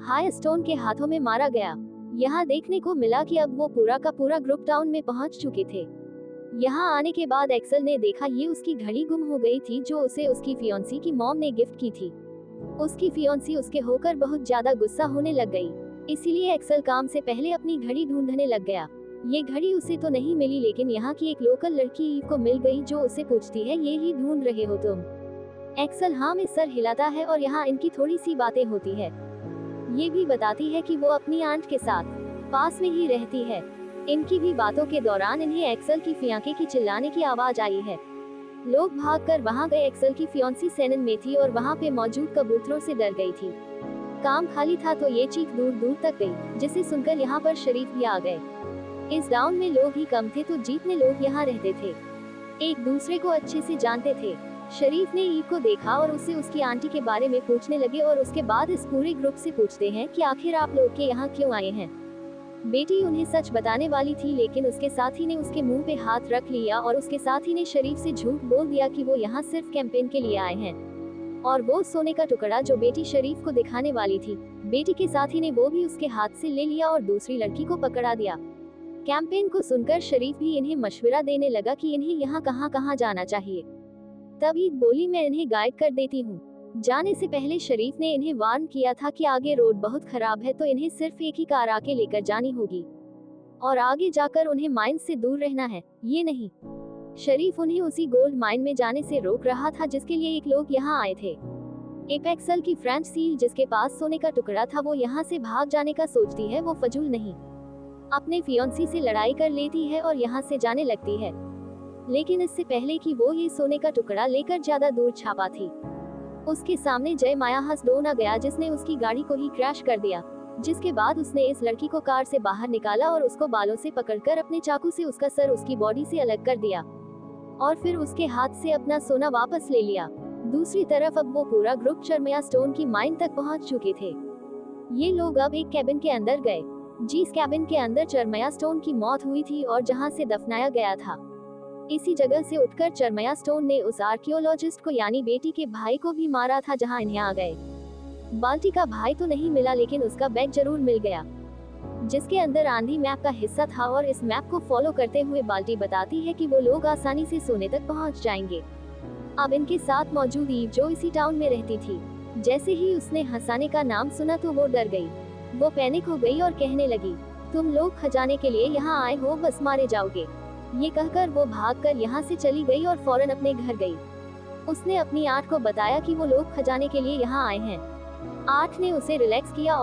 High stone के हाथों में मारा गया। यहाँ देखने को मिला कि अब वो पूरा का पूरा ग्रुप टाउन में पहुंच चुके थे। यहाँ आने के बाद एक्सेल ने देखा ये उसकी घड़ी गुम हो गई थी जो उसे उसकी फियांसी की मॉम ने गिफ्ट की थी। उसकी फियांसी उसके होकर बहुत ज्यादा गुस्सा होने लग गई, इसीलिए एक्सेल काम से पहले अपनी घड़ी ढूंढने लग गया। ये घड़ी उसे तो नहीं मिली, लेकिन यहाँ की एक लोकल लड़की ईव को मिल गई जो उसे पूछती है, ये ही ढूंढ रहे हो तुम? एक्सेल हाँ में सर हिलाता है और यहाँ इनकी थोड़ी सी बातें होती है। ये भी बताती है कि वो अपनी आंट के साथ पास में ही रहती है। इनकी भी बातों के दौरान इन्हें एक्सेल की फियांके की चिल्लाने की आवाज आई है। लोग भागकर वहां गए। एक्सेल की फियांसी सेनन में थी और वहां पे मौजूद कबूतरों से डर गई थी। काम खाली था तो ये चीख दूर दूर तक गई, जिसे सुनकर यहाँ पर शरीफ भी आ गए। इस गांव में लोग ही कम थे तो जितने लोग यहाँ रहते थे एक दूसरे को अच्छे से जानते थे। शरीफ ने ईव को देखा और उससे उसकी आंटी के बारे में पूछने लगे और उसके बाद इस पूरे ग्रुप से पूछते हैं कि आखिर आप लोग के यहाँ क्यों आए हैं। बेटी उन्हें सच बताने वाली थी, लेकिन उसके साथी ने उसके मुंह पे हाथ रख लिया और उसके साथी ने शरीफ से झूठ बोल दिया कि वो यहाँ सिर्फ कैंपेन के लिए आए हैं। और वो सोने का टुकड़ा जो बेटी शरीफ को दिखाने वाली थी, बेटी के साथी ने वो भी उसके हाथ से ले लिया और दूसरी लड़की को पकड़ा दिया। कैंपेन को सुनकर शरीफ भी इन्हें मशवरा देने लगा कि इन्हें यहाँ कहाँ कहाँ जाना चाहिए। तभी बोली, मैं इन्हें गाइड कर देती हूँ। जाने से पहले शरीफ ने इन्हें वार्न किया था कि आगे रोड बहुत खराब है तो इन्हें सिर्फ एक ही कार आके लेकर जानी होगी और आगे जाकर उन्हें माइन से दूर रहना है। ये नहीं, शरीफ उन्हें उसी गोल्ड माइन में जाने से रोक रहा था जिसके लिए एक लोग यहाँ आए थे। एक्सेल की फ्रेंच सील जिसके पास सोने का टुकड़ा था वो यहाँ से भाग जाने का सोचती है। वो फजूल नहीं, अपने फियांसी से लड़ाई कर लेती है और यहाँ से जाने लगती है, लेकिन इससे पहले कि वो ये सोने का टुकड़ा लेकर ज्यादा दूर छापा थी, उसके सामने जय माया हसडोन आ गया जिसने उसकी गाड़ी को ही क्रैश कर दिया। जिसके बाद उसने इस लड़की को कार से बाहर निकाला और उसको बालों से पकड़कर अपने चाकू से उसका सर उसकी बॉडी से अलग कर दिया और फिर उसके हाथ से अपना सोना वापस ले लिया। दूसरी तरफ अब वो पूरा ग्रुप चरमया स्टोन की माइन तक पहुंच चुके थे। ये लोग अब एक कैबिन के अंदर गए, जिस कैबिन के अंदर चरमया स्टोन की मौत हुई थी और जहां से दफनाया गया था। इसी जगह से उठकर चरमया स्टोन ने उस आर्कियोलॉजिस्ट को यानी बेटी के भाई को भी मारा था जहां इन्हें आ गए। बाल्टी का भाई तो नहीं मिला, लेकिन उसका बैग जरूर मिल गया जिसके अंदर आंधी मैप का हिस्सा था और इस मैप को फॉलो करते हुए बाल्टी बताती है कि वो लोग आसानी से सोने तक पहुंच जाएंगे। अब इनके साथ मौजूद ईव जो इसी टाउन में रहती थी, जैसे ही उसने हंसाने का नाम सुना तो वो डर गई। वो पैनिक हो गई और कहने लगी, तुम लोग खजाने के लिए यहाँ आए हो, बस मारे जाओगे। ये कहकर वो भागकर यहाँ से चली गई और फौरन अपने घर गई। उसने अपनी आंट को बताया कि वो लोग खजाने के लिए यहाँ आए हैं। आंट ने उसे रिलैक्स किया